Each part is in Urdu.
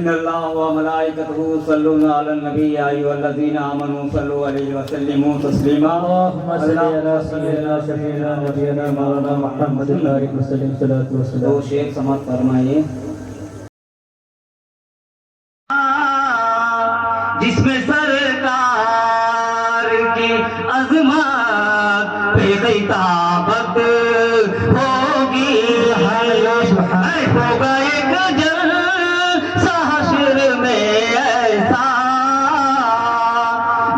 ان اللہ و ملائکتہ یصلون علی النبی یا ایھا الذین آمنوا صلوا علیہ وسلموا تسلیما اللهم صل على سيدنا شفيعنا نبينا مولانا محمد البارك وسلم صلاۃ والسلام. دو شیخ سماعت فرمائیے. جس میں سرکار کی عظمت پہ خطابت ہوگی، ہوگا ایک جلسہ حشر میں ایسا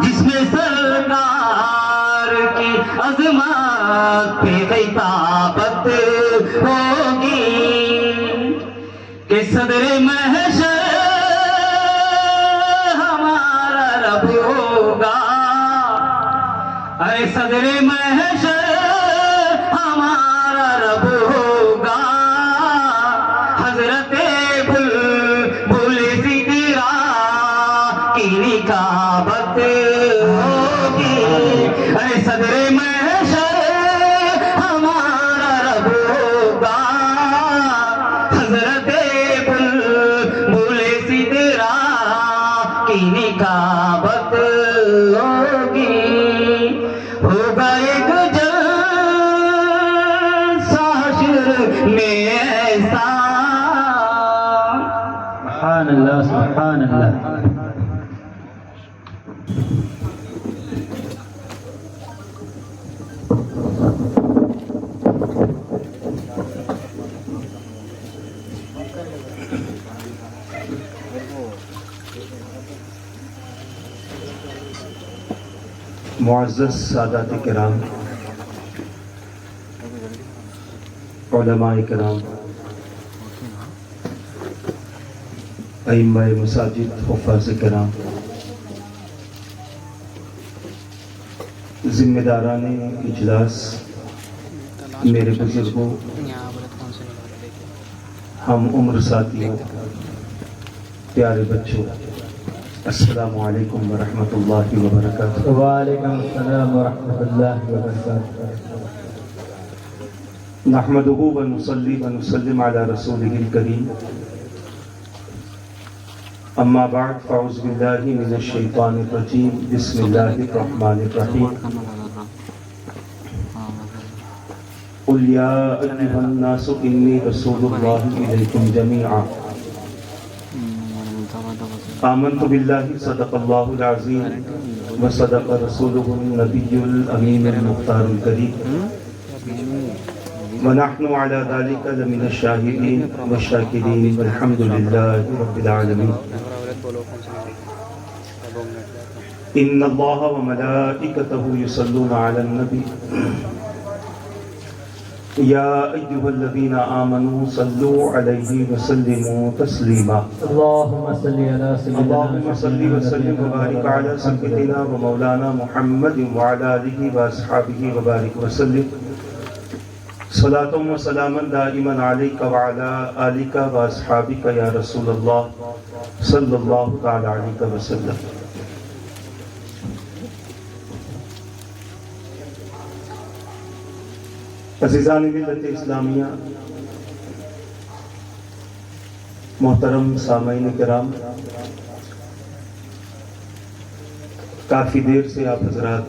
جس میں سرکار کی عظمت پہ خطابت ہوگی کہ صدر محشر اے صدر محشر ہمارا رب ہوگا، حضرت بلبل سدرا کی نکابت ہوگی. اے صدر محشر ہمارا رب ہوگا، حضرت بلبل سدرا کی نکابت ہوگی. ہوگا ایک جلسہ حشر میں ایسا. سبحان اللہ سبحان اللہ. معزز سادات کرام، علماء کرام، ائمہ مساجد، حفاظ کرام، ذمہ داران اجلاس، میرے بزرگوں، ہم عمر ساتھیوں، پیارے بچوں، السلام علیکم ورحمۃ اللہ وبرکاتہ. وعلیکم السلام ورحمۃ اللہ وبرکاتہ. نحمدہ ونصلی ونسلم علی رسولہ الکریم. اما بعد فاعوذ باللہ من الشیطان الرجیم. بسم اللہ الرحمن الرحیم. قل یا ایھا الناس انی رسول اللہ الیکم جمیعا. آمنت باللہ صدق اللہ العظیم وصدق رسولہ النبی الامین المختار الکریم ونحن علی ذلک لمن الشاہدین والشاکرین والحمد للہ رب العالمین. ان اللہ وملائکتہ یصلون علی النبی یا ایھا الذین آمنوا صلوا علیہ وسلموا تسلیما. اللهم صل على سيدنا اللهم صل وسلم وبارك على سيدنا ومولانا محمد وعلى آله وأصحابه وبارك وسلم صلاة وسلاما دائما عليك وعلى آلك وأصحابك يا رسول الله صلى الله تعالى عليك وسلم. عزیزان ملت اسلامیہ، محترم سامعین کرام، کافی دیر سے آپ حضرات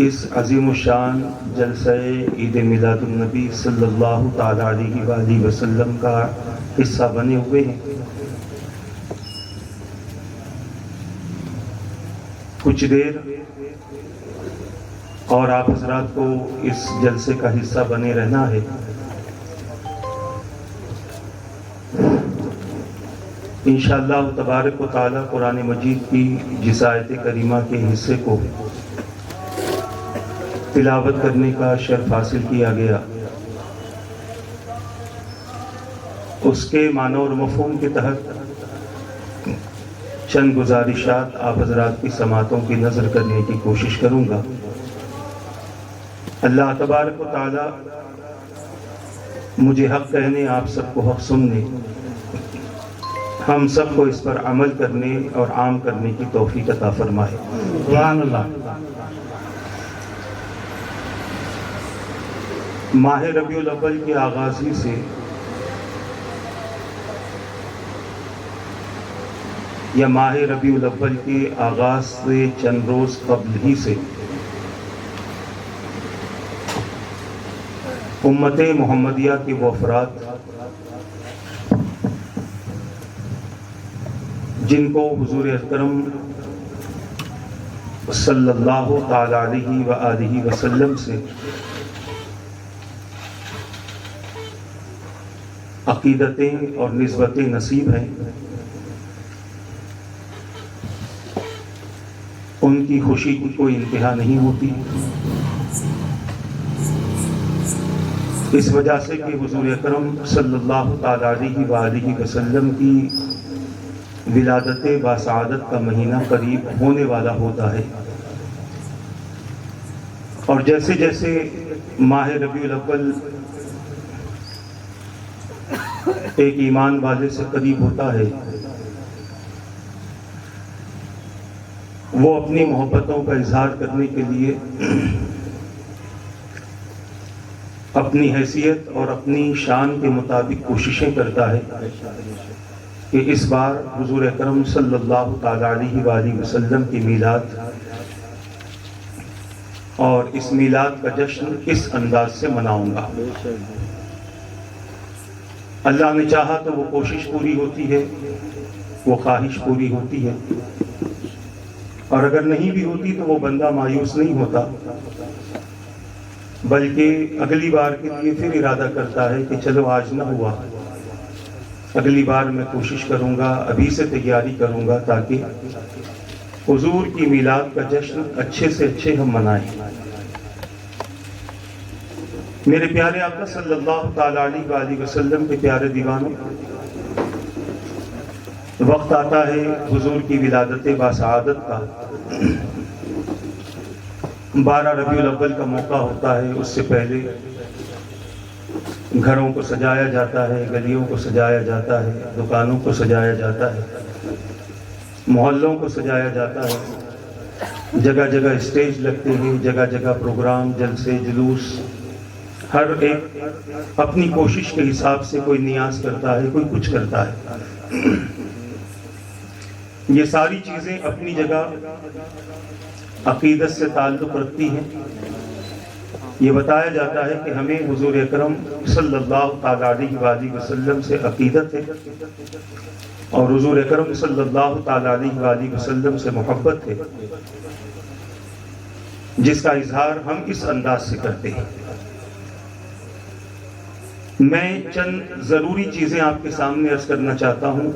اس عظیم الشان جلسہ عید میلاد النبی صلی اللہ تعالی علیہ وآلہ وسلم کا حصہ بنے ہوئے ہیں. کچھ دیر اور آپ حضرات کو اس جلسے کا حصہ بنے رہنا ہے. انشاءاللہ تبارک و تعالی قرآن مجید کی جس آیت کریمہ کے حصے کو تلاوت کرنے کا شرف حاصل کیا گیا، اس کے معنی اور مفہوم کے تحت چند گزارشات آپ حضرات کی سماعتوں کی نظر کرنے کی کوشش کروں گا. اللہ تبارک و تعالی مجھے حق کہنے، آپ سب کو حق سننے، ہم سب کو اس پر عمل کرنے اور عام کرنے کی توفیق عطا فرمائے. سبحان اللہ. ماہ ربیع الاول کے آغاز ہی سے یا ماہ ربیع الاول کے آغاز سے چند روز قبل ہی سے امت محمدیہ کے وہ افراد جن کو حضور اکرم صلی اللہ تعالی علیہ وآلہ وسلم سے عقیدتیں اور نسبتیں نصیب ہیں، ان کی خوشی کی کوئی انتہا نہیں ہوتی، اس وجہ سے کہ حضور اکرم صلی اللہ تعالی علیہ وآلہ وسلم کی ولادت باسعادت کا مہینہ قریب ہونے والا ہوتا ہے، اور جیسے جیسے ماہ ربیع الاول ایک ایمان والے سے قریب ہوتا ہے، وہ اپنی محبتوں کا اظہار کرنے کے لیے اپنی حیثیت اور اپنی شان کے مطابق کوششیں کرتا ہے کہ اس بار حضور اکرم صلی اللہ تعالی علیہ وآلہ وسلم کی میلاد اور اس میلاد کا جشن کس انداز سے مناؤں گا۔ اللہ نے چاہا تو وہ کوشش پوری ہوتی ہے، وہ خواہش پوری ہوتی ہے، اور اگر نہیں بھی ہوتی تو وہ بندہ مایوس نہیں ہوتا، بلکہ اگلی بار کے لیے پھر ارادہ کرتا ہے کہ چلو آج نہ ہوا، اگلی بار میں کوشش کروں گا، ابھی سے تیاری کروں گا تاکہ حضور کی میلاد کا جشن اچھے سے اچھے ہم منائیں۔ میرے پیارے آقا صلی اللہ تعالی علیہ وآلہ وسلم کے پیارے دیوانوں، وقت آتا ہے حضور کی ولادت باسعادت کا، 12 ربیع الاول کا موقع ہوتا ہے، اس سے پہلے گھروں کو سجایا جاتا ہے، گلیوں کو سجایا جاتا ہے، دکانوں کو سجایا جاتا ہے، محلوں کو سجایا جاتا ہے، جگہ جگہ اسٹیج لگتے ہیں، جگہ جگہ پروگرام، جلسے، جلوس، ہر ایک اپنی کوشش کے حساب سے کوئی نیاز کرتا ہے، کوئی کچھ کرتا ہے۔ یہ ساری چیزیں اپنی جگہ عقیدت سے تعلق رکھتی ہیں۔ یہ بتایا جاتا ہے کہ ہمیں حضور اکرم صلی اللہ تعالی علیہ وآلہ وسلم سے عقیدت ہے، اور حضور اکرم صلی اللہ تعالی علیہ وآلہ وسلم سے محبت ہے، جس کا اظہار ہم اس انداز سے کرتے ہیں۔ میں چند ضروری چیزیں آپ کے سامنے عرض کرنا چاہتا ہوں،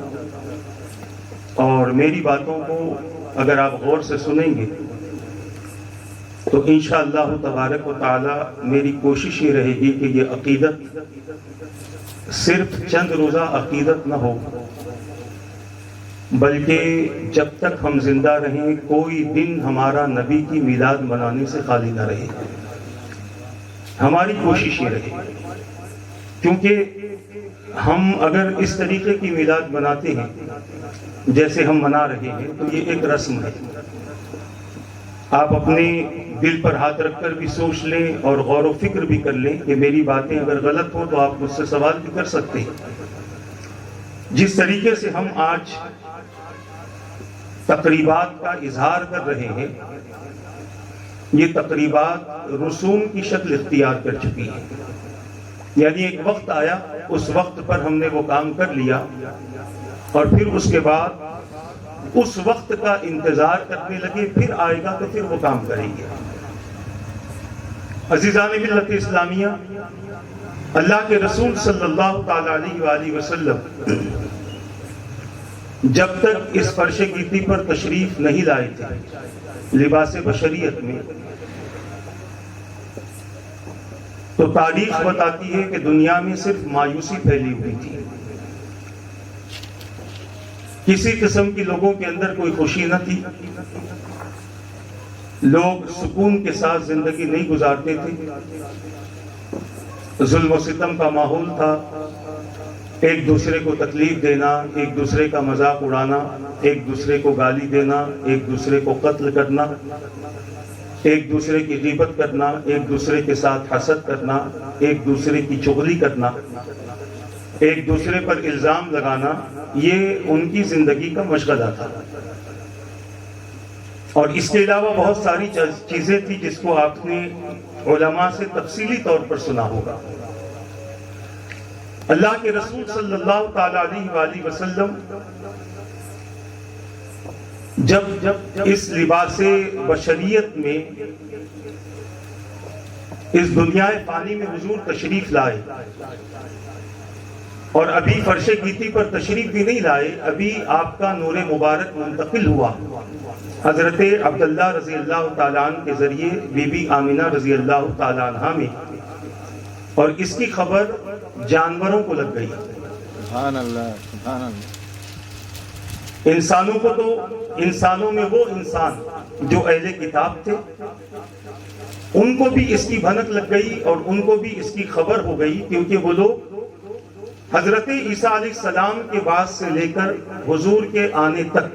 اور میری باتوں کو اگر آپ غور سے سنیں گے تو انشاءاللہ تبارک و تعالی میری کوشش یہ رہے گی کہ یہ عقیدت صرف چند روزہ عقیدت نہ ہو، بلکہ جب تک ہم زندہ رہیں کوئی دن ہمارا نبی کی میلاد منانے سے خالی نہ رہے۔ ہماری کوشش یہ رہے، کیونکہ ہم اگر اس طریقے کی میلاد مناتے ہیں جیسے ہم منا رہے ہیں تو یہ ایک رسم ہے۔ آپ اپنے دل پر ہاتھ رکھ کر بھی سوچ لیں اور غور و فکر بھی کر لیں کہ میری باتیں اگر غلط ہوں تو آپ مجھ سے سوال بھی کر سکتے ہیں۔ جس طریقے سے ہم آج تقریبات کا اظہار کر رہے ہیں، یہ تقریبات رسوم کی شکل اختیار کر چکی ہیں، یعنی ایک وقت آیا، اس وقت پر ہم نے وہ کام کر لیا، اور پھر اس کے بعد اس وقت کا انتظار کرنے لگے، پھر آئے گا تو پھر وہ کام کریں گے۔ عزیزان ملت اسلامیہ، اللہ کے رسول صلی اللہ تعالی علیہ وآلہ وسلم جب تک اس فرش گیتی پر تشریف نہیں لائے تھے لباس بشریت میں، تو تاریخ بتاتی ہے کہ دنیا میں صرف مایوسی پھیلی ہوئی تھی، کسی قسم کی لوگوں کے اندر کوئی خوشی نہ تھی، لوگ سکون کے ساتھ زندگی نہیں گزارتے تھے، ظلم و ستم کا ماحول تھا، ایک دوسرے کو تکلیف دینا، ایک دوسرے کا مذاق اڑانا، ایک دوسرے کو گالی دینا، ایک دوسرے کو قتل کرنا، ایک دوسرے کی غیبت کرنا، ایک دوسرے کے ساتھ حسد کرنا، ایک دوسرے کی چغلی کرنا، ایک دوسرے پر الزام لگانا، یہ ان کی زندگی کا مشغلہ تھا، اور اس کے علاوہ بہت ساری چیزیں تھی جس کو آپ نے علماء سے تفصیلی طور پر سنا ہوگا۔ اللہ کے رسول صلی اللہ تعالی علیہ وآلہ وسلم جب اس لباس بشریت میں اس دنیا فانی میں حضور تشریف لائے، اور ابھی فرش گیتی پر تشریف بھی نہیں لائے، ابھی آپ کا نور مبارک منتقل ہوا حضرت عبداللہ رضی اللہ تعالیٰ عنہ کے ذریعے بی بی آمنہ رضی اللہ تعالیٰ عنہ میں، اور اس کی خبر جانوروں کو لگ گئی۔ سبحان اللہ، سبحان اللہ۔ انسانوں کو تو، انسانوں میں وہ انسان جو اہل کتاب تھے ان کو بھی اس کی بھنک لگ گئی، اور ان کو بھی اس کی خبر ہو گئی، کیونکہ وہ لوگ حضرت عیسیٰ علیہ السلام کے بعد سے لے کر حضور کے آنے تک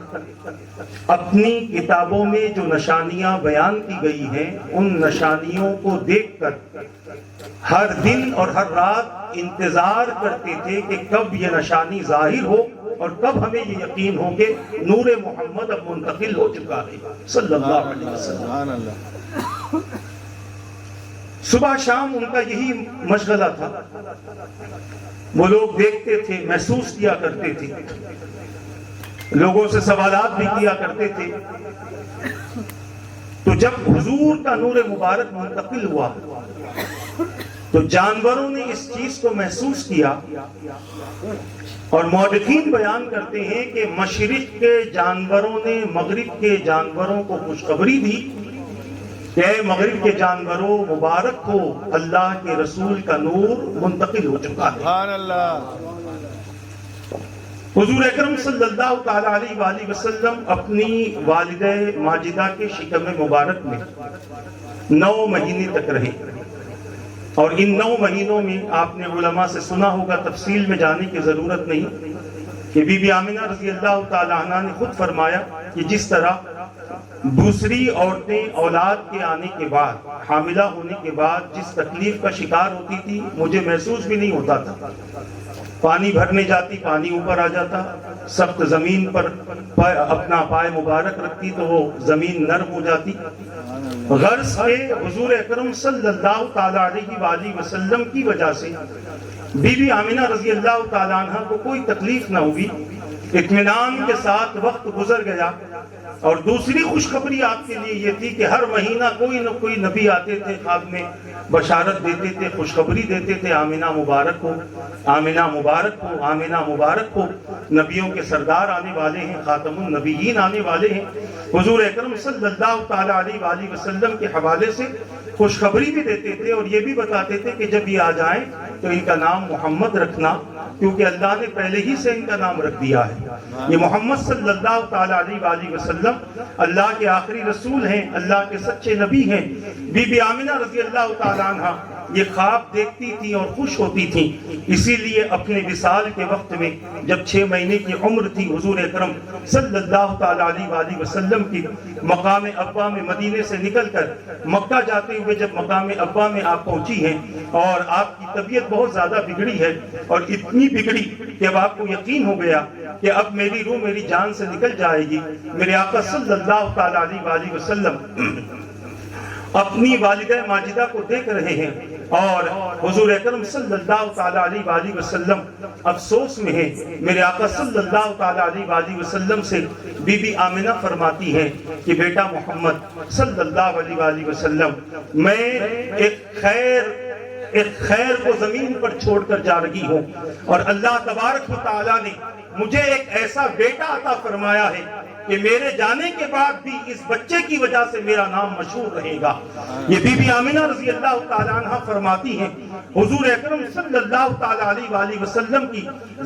اپنی کتابوں میں جو نشانیاں بیان کی گئی ہیں ان نشانیوں کو دیکھ کر ہر دن اور ہر رات انتظار کرتے تھے کہ کب یہ نشانی ظاہر ہو اور کب ہمیں یہ یقین ہو کہ نور محمد اب منتقل ہو چکا ہے صلی اللہ علیہ وسلم۔ سبحان اللہ۔ صبح شام ان کا یہی مشغلہ تھا، وہ لوگ دیکھتے تھے، محسوس کیا کرتے تھے، لوگوں سے سوالات بھی کیا کرتے تھے۔ تو جب حضور کا نور مبارک منتقل ہوا تو جانوروں نے اس چیز کو محسوس کیا، اور مورخین بیان کرتے ہیں کہ مشرق کے جانوروں نے مغرب کے جانوروں کو خوشخبری دی کہ اے مغرب کے جانوروں مبارک ہو، اللہ کے رسول کا نور منتقل ہو چکا ہے۔ سبحان اللہ۔ حضور اکرم صلی اللہ تعالی علیہ وآلہ وسلم اپنی والدہ ماجدہ کے شکم مبارک میں 9 مہینے تک رہے، اور ان 9 مہینوں میں آپ نے علماء سے سنا ہوگا، تفصیل میں جانے کی ضرورت نہیں، کہ بی بی آمنہ رضی اللہ تعالی عنہ نے خود فرمایا کہ جس طرح دوسری عورتیں اولاد کے آنے کے بعد، حاملہ ہونے کے بعد جس تکلیف کا شکار ہوتی تھی مجھے محسوس بھی نہیں ہوتا تھا۔ پانی بھرنے جاتی، پانی اوپر آ جاتا، سخت زمین پر اپنا پائے مبارک رکھتی تو وہ زمین نرم ہو جاتی۔ غرض کے حضور اکرم صلی اللہ تعالی علیہ وآلہ وسلم کی وجہ سے بی بی آمنہ رضی اللہ تعالی عنہ کو کوئی تکلیف نہ ہوئی، اطمینان کے ساتھ وقت گزر گیا۔ اور دوسری خوشخبری آپ کے لیے یہ تھی کہ ہر مہینہ کوئی نہ کوئی نبی آتے تھے، خواب میں بشارت دیتے تھے، خوشخبری دیتے تھے، آمنہ مبارک ہو، آمنہ مبارک ہو، آمنہ مبارک ہو، نبیوں کے سردار آنے والے ہیں، خاتم النبیین آنے والے ہیں۔ حضور اکرم صلی اللہ تعالی علیہ وآلہ وسلم کے حوالے سے خوشخبری بھی دیتے تھے، اور یہ بھی بتاتے تھے کہ جب یہ آ جائیں تو ان کا نام محمد رکھنا، کیونکہ اللہ نے پہلے ہی سے ان کا نام رکھ دیا ہے۔ یہ محمد صلی اللہ تعالی علیہ وآلہ وسلم اللہ کے آخری رسول ہیں، اللہ کے سچے نبی ہیں۔ بی بی آمنہ رضی اللہ تعالی عنہ یہ خواب دیکھتی تھی اور خوش ہوتی تھی، اسی لیے اپنے وصال کے وقت میں جب 6 مہینے کی عمر تھی، حضور اکرم صلی اللہ تعالی علیہ وآلہ وسلم کی مقام ابا میں مدینے سے نکل کر مکہ جاتے ہوئے جب مقام ابا میں آپ پہنچی ہیں، اور آپ کی طبیعت بہت زیادہ بگڑی ہے، اور اتنی بگڑی کہ اب آپ کو یقین ہو گیا کہ اب میری روح میری جان سے نکل جائے گی۔ میرے آقا صلی اللہ تعالی علیہ وآلہ وسلم اپنی والدہ ماجدہ کو دیکھ رہے ہیں، اور حضور اکرم صلی اللہ تعالی علیہ وآلہ وسلم افسوس میں ہیں۔ میرے آقا صلی اللہ تعالی علیہ وآلہ وسلم سے بی بی آمنہ فرماتی ہے کہ بیٹا محمد صلی اللہ علیہ وآلہ وسلم، میں ایک خیر کو زمین پر چھوڑ کر جا رہی ہوں، اور اللہ تبارک و تعالی نے مجھے ایک ایسا بیٹا عطا فرمایا ہے کہ میرے جانے کے بعد بھی اس بچے کی وجہ سے میرا نام مشہور رہے گا۔ یہ بی بی آمنہ رضی اللہ تعالی عنہ فرماتی ہیں حضور اکرم صلی اللہ تعالی علیہ وآلہ وسلم کی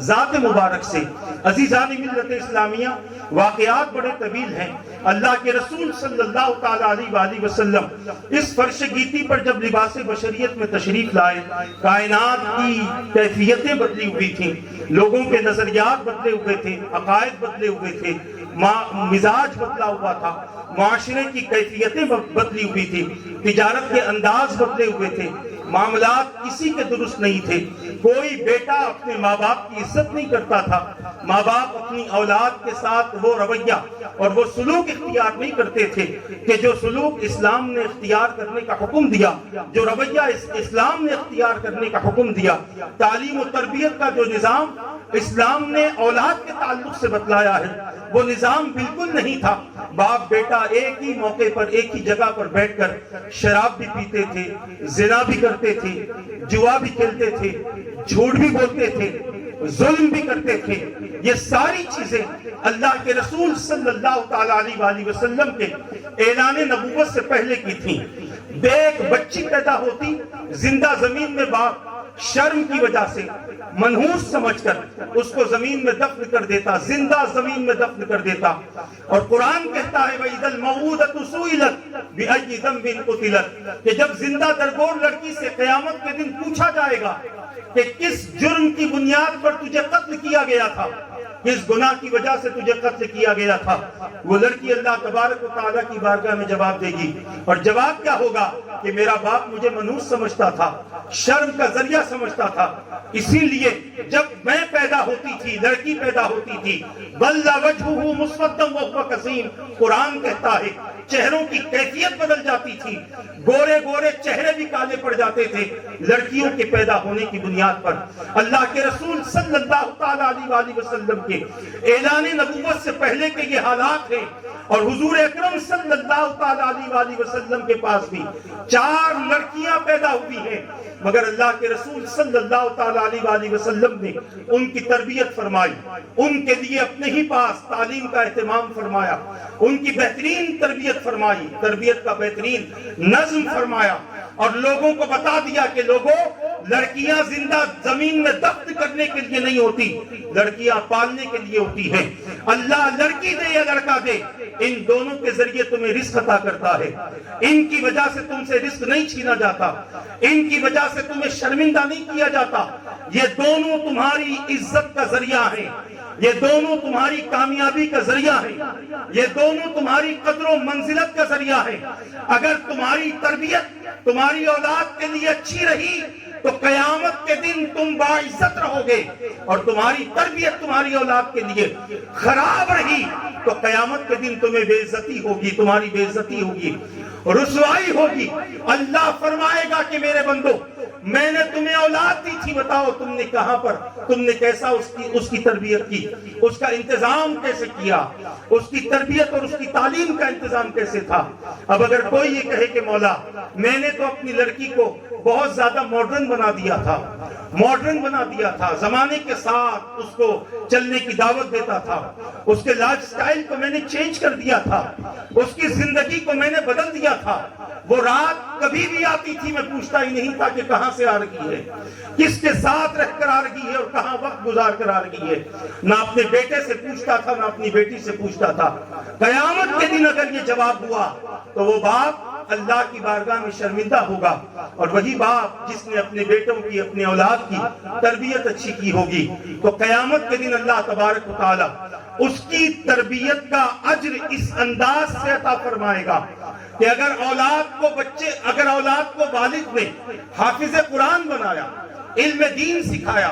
ذات مبارک سے۔ عزیزان ملت اسلامیہ، واقعات بڑے طویل ہیں۔ اللہ کے رسول صلی اللہ تعالی علیہ وآلہ وسلم اس فرش گیتی پر جب لباس بشریت میں تشریف لائے، کائنات کی کیفیتیں بدلی ہوئی تھیں، لوگوں کے نظریات بدلے ہوئے تھے، عقائد بدلے ہوئے تھے، مزاج بدلا ہوا تھا، معاشرے کی کیفیتیں بدلی ہوئی تھی، تجارت کے انداز بدلے ہوئے تھے، معاملات کسی کے درست نہیں تھے۔ کوئی بیٹا اپنے ماں باپ کی عزت نہیں کرتا تھا، ماں باپ اپنی اولاد کے ساتھ وہ رویہ اور وہ سلوک اختیار نہیں کرتے تھے کہ جو سلوک اسلام نے اختیار کرنے کا حکم دیا، جو رویہ اسلام نے اختیار کرنے کا حکم دیا۔ تعلیم و تربیت کا جو نظام اسلام نے اولاد کے تعلق سے بتلایا ہے وہ نظام بالکل نہیں تھا۔ باپ بیٹا ایک ہی موقع پر ایک ہی جگہ پر بیٹھ کر شراب بھی پیتے تھے، زنا بھی کرتے تھے، جوا بھی کھیلتے تھے، جھوٹ بھی بولتے تھے، ظلم بھی کرتے تھے۔ یہ ساری چیزیں اللہ کے رسول صلی اللہ تعالیٰ علیہ وسلم کے اعلان نبوت سے پہلے کی تھیں۔ ایک بچی پیدا ہوتی، زندہ زمین میں باپ شرم کی وجہ سے منحوس سمجھ کر اس کو زمین میں دفن کر دیتا، زندہ زمین میں دفن کر دیتا۔ اور قرآن کہتا ہے وَإِذَا الْمَوْءُودَةُ سُئِلَتْ بِأَيِّ ذَنبٍ قُتِلَتْ، کہ جب زندہ درگور لڑکی سے قیامت کے دن پوچھا جائے گا کہ کس جرم کی بنیاد پر تجھے قتل کیا گیا تھا، کس گناہ کی وجہ سے تجھے قتل کیا گیا تھا، وہ لڑکی اللہ تبارک و تعالیٰ کی بارگاہ میں جواب دے گی۔ اور جواب کیا ہوگا کہ میرا باپ مجھے منحوس سمجھتا تھا، شرم کا ذریعہ سمجھتا تھا، اسی لیے جب میں پیدا ہوتی تھی، لڑکی پیدا ہوتی تھی، بَلَّ وَجْهُهُ مُسْوَدًّا وَهُوَ كَظِيمٌ، قرآن کہتا ہے چہروں کی کیفیت بدل جاتی تھی، گورے گورے چہرے بھی کالے پڑ جاتے تھے لڑکیوں کے پیدا ہونے کی بنیاد پر۔ اللہ کے رسول صلی اللہ تعالیٰ علیہ وسلم کے اعلان نبوت سے پہلے کے یہ حالات ہیں، اور حضور اکرم صلی اللہ تعالیٰ علیہ وسلم کے پاس بھی 4 لڑکیاں پیدا ہوئی ہیں، مگر اللہ کے رسول صلی اللہ تعالیٰ علیہ وسلم نے ان کی تربیت فرمائی، ان کے لیے اپنے ہی پاس تعلیم کا اہتمام فرمایا، ان کی بہترین تربیت فرمائی، تربیت کا بہترین نظم فرمایا، اور لوگوں کو بتا دیا کہ لوگوں، لڑکیاں زندہ زمین میں دفن کرنے کے لیے نہیں ہوتی، لڑکیاں پالنے کے لیے ہوتی ہیں۔ اللہ لڑکی دے یا لڑکا دے، ان دونوں کے ذریعے تمہیں رزق عطا کرتا ہے، ان کی وجہ سے تم سے رزق نہیں چھینا جاتا، ان کی وجہ سے تمہیں شرمندہ نہیں کیا جاتا۔ یہ دونوں تمہاری عزت کا ذریعہ ہیں، یہ دونوں تمہاری کامیابی کا ذریعہ ہیں، یہ دونوں تمہاری قدر و منزلت کا ذریعہ ہے۔ اگر تمہاری تربیت تمہاری اولاد کے لیے اچھی رہی تو قیامت کے دن تم باعزت رہو گے، اور تمہاری تربیت تمہاری اولاد کے لیے خراب رہی تو قیامت کے دن تمہیں بے عزتی ہوگی، تمہاری بے عزتی ہوگی، رسوائی ہوگی۔ اللہ فرمائے گا کہ میرے بندو، میں نے تمہیں اولاد دی تھی، بتاؤ تم نے کہاں پر، تم نے کیسا اس کی تربیت کی، اس کا انتظام کیسے کیا، اس کی تربیت اور اس کی تعلیم کا انتظام کیسے تھا۔ اب اگر کوئی یہ کہے کہ مولا میں نے تو اپنی لڑکی کو بہت زیادہ ماڈرن بنا دیا تھا، ماڈرن بنا دیا تھا، زمانے کے ساتھ اس کو چلنے کی دعوت دیتا تھا، اس کے لائف سٹائل کو میں نے چینج کر دیا تھا، اس کی زندگی کو میں نے بدل دیا تھا، وہ رات کبھی بھی آتی تھی میں پوچھتا ہی نہیں تھا کہ کہاں سے آ رہی ہے، کس کے ساتھ رہ کر آ رہی ہے اور کہاں وقت گزار کر آ رہی ہے، نہ اپنے بیٹے سے پوچھتا تھا نہ اپنی بیٹی سے پوچھتا تھا۔ قیامت کے دن اگر یہ جواب ہوا تو وہ باپ اللہ کی بارگاہ میں شرمندہ ہوگا، اور وہی باپ جس نے اپنے بیٹوں کی، اپنے اولاد کی تربیت اچھی کی ہوگی تو قیامت کے دن اللہ تبارک و تعالی اس کی تربیت کا اجر اس انداز سے عطا فرمائے گا کہ اگر اولاد کو بالغ نے حافظ قرآن بنایا، علم دین سکھایا،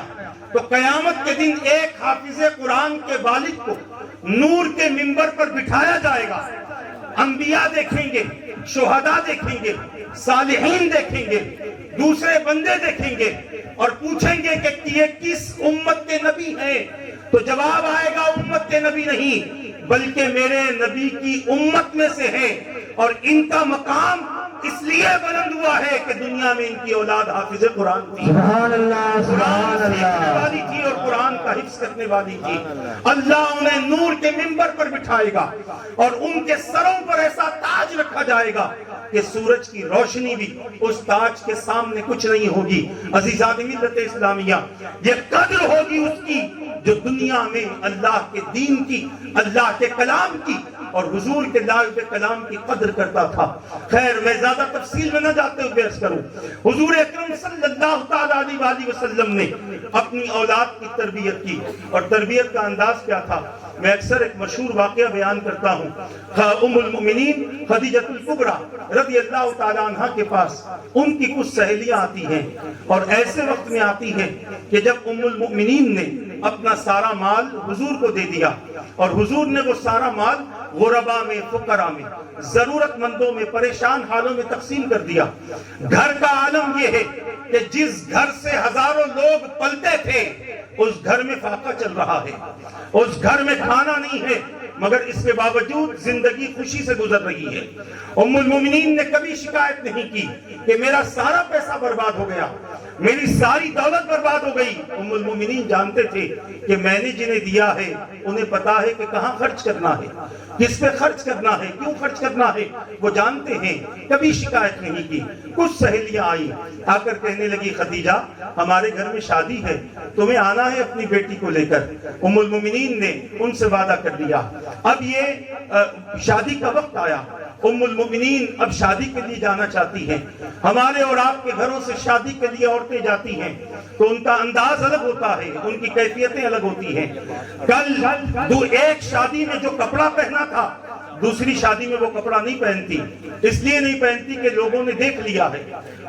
تو قیامت کے دن ایک حافظ قرآن کے بالغ کو نور کے منبر پر بٹھایا جائے گا، انبیاء دیکھیں گے، شہداء دیکھیں گے، صالحین دیکھیں گے، دوسرے بندے دیکھیں گے، اور پوچھیں گے کہ یہ کس امت کے نبی ہیں، تو جواب آئے گا امت کے نبی نہیں بلکہ میرے نبی کی امت میں سے ہیں، اور ان کا مقام اس لیے بلند ہوا ہے کہ دنیا میں ان کی اولاد حافظ قرآن تھی، سبحان اللہ، قرآن سبحان سیکھنے اللہ، والی تھی اور قرآن کا حفظ کرنے والی تھی۔ اللہ انہیں نور کے منبر پر بٹھائے گا اور ان کے سروں پر ایسا تاج رکھا جائے گا کہ سورج کی روشنی بھی اس تاج کے سامنے کچھ نہیں ہوگی۔ عزیزان ملت اسلامیہ، یہ قدر ہوگی اس کی جو دنیا میں اللہ کے دین کی، اللہ کے کلام کی اور حضور کے لائے ہوئے کلام کی قدر کرتا تھا۔ خیر میں زیادہ تفصیل میں نہ جاتے ہوئے عرض کروں، حضور اکرم صلی اللہ تعالیٰ علیہ وسلم نے اپنی اولاد کی تربیت کی، اور تربیت کا انداز کیا تھا؟ میں اکثر ایک مشہور واقعہ بیان کرتا ہوں۔ ام المؤمنین خدیجۃ الکبریٰ رضی اللہ تعالیٰ عنہ کے پاس ان کی کچھ سہیلیاں آتی ہیں، اور ایسے وقت میں آتی ہیں کہ جب ام المؤمنین نے اپنا سارا مال حضور کو دے دیا، اور حضور نے وہ سارا مال غربا میں، فقراء میں، ضرورت مندوں میں، پریشان حالوں میں تقسیم کر دیا۔ گھر کا عالم یہ ہے کہ جس گھر سے ہزاروں لوگ پلتے تھے اس گھر میں فاقہ چل رہا ہے، اس گھر میں کھانا نہیں ہے، مگر اس کے باوجود زندگی خوشی سے گزر رہی ہے۔ ام المومنین نے کبھی شکایت نہیں کی کہ میرا سارا پیسہ برباد ہو گیا، میری ساری دولت برباد ہو گئی۔ ام المومنین جانتے تھے کہ میں نے جنہیں دیا ہے انہیں پتا ہے کہ کہاں خرچ کرنا ہے، کس پہ خرچ کرنا ہے، کیوں خرچ کرنا ہے، وہ جانتے ہیں، کبھی شکایت نہیں کی۔ کچھ سہیلیاں آئیں، آ کر کہنے لگی خدیجہ ہمارے گھر میں شادی ہے، تمہیں آنا ہے اپنی بیٹی کو لے کر۔ ام المومنین نے ان سے وعدہ کر لیا۔ اب یہ شادی کا وقت آیا، ام المؤمنین اب شادی کے لیے جانا چاہتی ہیں۔ ہمارے اور آپ کے گھروں سے شادی کے لیے عورتیں جاتی ہیں تو ان کا انداز الگ ہوتا ہے، ان کی کیفیتیں الگ ہوتی ہیں۔ کل ایک شادی میں جو کپڑا پہنا تھا دوسری شادی میں وہ کپڑا نہیں پہنتی، اس لیے نہیں پہنتی کہ لوگوں نے دیکھ لیا ہے،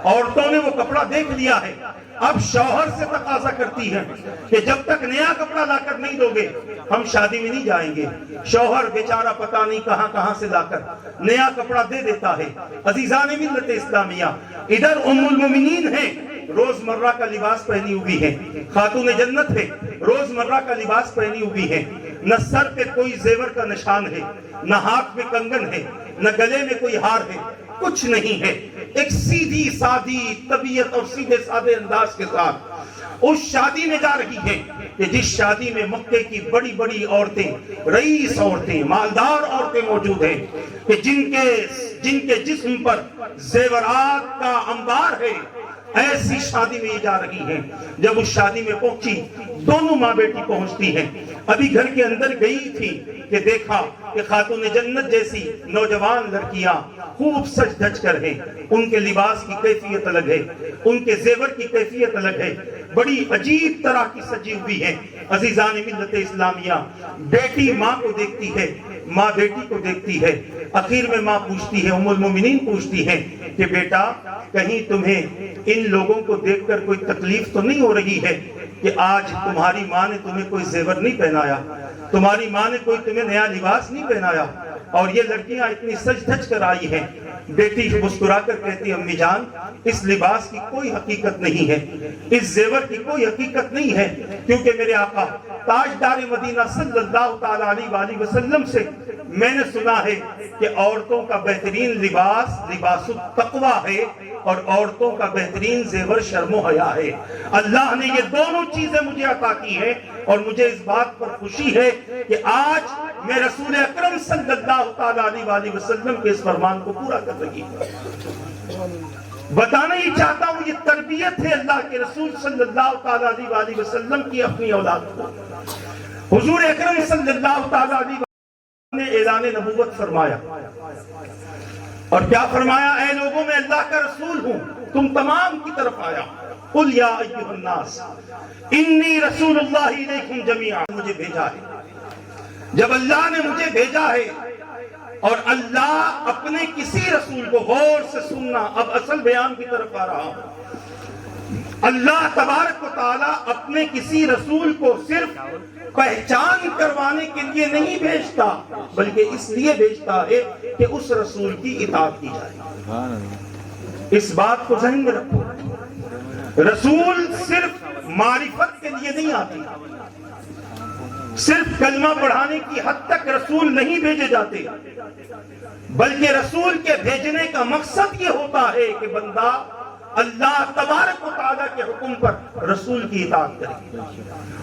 عورتوں نے وہ کپڑا دیکھ لیا ہے۔ اب شوہر سے تقاضا کرتی ہے کہ جب تک نیا کپڑا لا کر نہیں دو گے ہم شادی میں نہیں جائیں گے۔ شوہر بیچارہ پتہ نہیں کہاں کہاں سے لا کر نیا کپڑا دے دیتا ہے۔ عزیزان ملت اسلامیہ، ادھر ام المومنین ہیں، روزمرہ کا لباس پہنی ہوئی ہے، خاتون جنت ہے، روزمرہ کا لباس پہنی ہوئی ہے، نہ سر پہ کوئی زیور کا نشان ہے، نہ ہاتھ میں کنگن ہے، نہ گلے میں کوئی ہار ہے، کچھ نہیں ہے۔ ایک سیدھی سادی طبیعت اور سیدھے سادے انداز کے ساتھ اس شادی میں جا رہی ہے کہ جس شادی میں مکے کی بڑی بڑی عورتیں، رئیس عورتیں، مالدار عورتیں موجود ہیں کہ جن کے جسم پر زیورات کا انبار ہے۔ ایسی شادی میں یہ جا رہی ہیں۔ جب اس شادی میں پہنچی، دونوں ماں بیٹی پہنچتی ہیں، ابھی گھر کے اندر گئی تھی کہ دیکھا کہ خاتون جنت جیسی نوجوان لڑکیاں خوب سج دھج کر ہیں، ان کے لباس کی کیفیت الگ ہے، ان کے زیور کی کیفیت الگ ہے، بڑی عجیب طرح کی سجی ہوئی ہے۔ عزیزان ملت اسلامیہ، بیٹی ماں کو دیکھتی ہے، ماں بیٹی کو دیکھتی ہے، آخر میں ماں پوچھتی ہے، ام المومنین پوچھتی ہے کہ بیٹا کہیں تمہیں ان لوگوں کو دیکھ کر کوئی تکلیف تو نہیں ہو رہی ہے کہ آج تمہاری ماں نے تمہیں کوئی زیور نہیں پہنایا، تمہاری ماں نے کوئی تمہیں نیا لباس نہیں پہنایا، اور یہ لڑکیاں اتنی سج دھج کر آئی ہیں۔ بیٹی مسکرا کر کہتی امی جان اس لباس کی کوئی حقیقت نہیں ہے، اس زیور کی کوئی حقیقت نہیں ہے، کیونکہ میرے آقا تاجدار مدینہ صلی اللہ تعالیٰ علیہ وسلم سے میں نے سنا ہے کہ عورتوں کا بہترین لباس لباس التقوی ہے، اور عورتوں کا بہترین زیور شرم و حیا ہے۔ اللہ نے یہ دونوں چیزیں مجھے عطا کی ہیں، اور مجھے اس بات پر خوشی ہے کہ آج میں رسول اکرم صلی اللہ تعالیٰ علیہ وسلم کے اس فرمان کو پورا کر رہی ہوں۔ بتانا ہی چاہتا ہوں یہ تربیت ہے اللہ کے رسول صلی اللہ تعالیٰ علیہ وسلم کی اپنی اولاد کو۔ حضور اکرم صلی اللہ تعالیٰ علیہ وسلم نے اعلان نبوت فرمایا، اور کیا فرمایا؟ اے لوگوں میں اللہ کا رسول ہوں، تم تمام کی طرف آیا۔ قل یا ایھا الناس انی رسول اللہ الیکم جمیعا، مجھے بھیجا ہے۔ جب اللہ نے مجھے بھیجا ہے، اور اللہ اپنے کسی رسول کو، غور سے سننا، اب اصل بیان کی طرف آ رہا ہوں، اللہ تبارک و تعالیٰ اپنے کسی رسول کو صرف پہچان کروانے کے لیے نہیں بھیجتا، بلکہ اس لیے بھیجتا ہے کہ اس رسول کی اطاعت کی جائے۔ اس بات کو ذہن میں رکھو، رسول صرف معرفت کے لیے نہیں آتی، صرف کلمہ پڑھانے کی حد تک رسول نہیں بھیجے جاتے، بلکہ رسول کے بھیجنے کا مقصد یہ ہوتا ہے کہ بندہ اللہ تبارک و تعالیٰ کے حکم پر رسول کی اطاعت کرے۔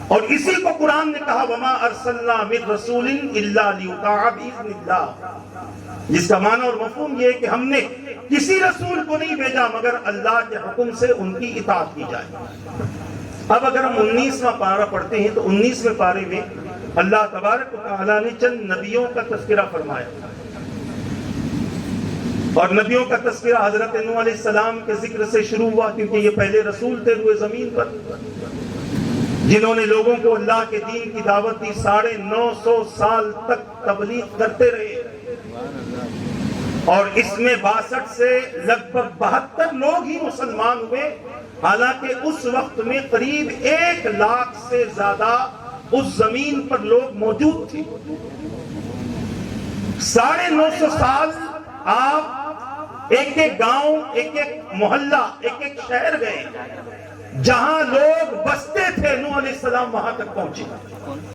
اور اسی کو قرآن نے کہا وَمَا أَرْسَلْنَا مِن رَسُولٍ إِلَّا لِيُطَاعَ بِإِذْنِ اللَّهِ، جس کا معنی اور مفہوم یہ ہے کہ ہم نے کسی رسول کو نہیں بھیجا مگر اللہ کے حکم سے ان کی اطاعت کی جائے۔ اب اگر ہم 19واں پارہ پڑھتے ہیں تو 19ویں پارے میں اللہ تبارک و تعالیٰ نے چند نبیوں کا تذکرہ فرمایا، اور نبیوں کا تذکرہ حضرت نوح علیہ السلام کے ذکر سے شروع ہوا، کیونکہ یہ پہلے رسول تھے روئے زمین پر، جنہوں نے لوگوں کو اللہ کے دین کی دعوت دی، 950 سال تک تبلیغ کرتے رہے، اور اس میں 62 سے لگ بھگ 72 لوگ ہی مسلمان ہوئے، حالانکہ اس وقت میں قریب 1 لاکھ سے زیادہ اس زمین پر لوگ موجود تھے۔ 950 سال آپ ایک ایک گاؤں، ایک ایک محلہ، ایک ایک شہر گئے، جہاں لوگ بستے تھے نوح علیہ السلام وہاں تک پہنچے۔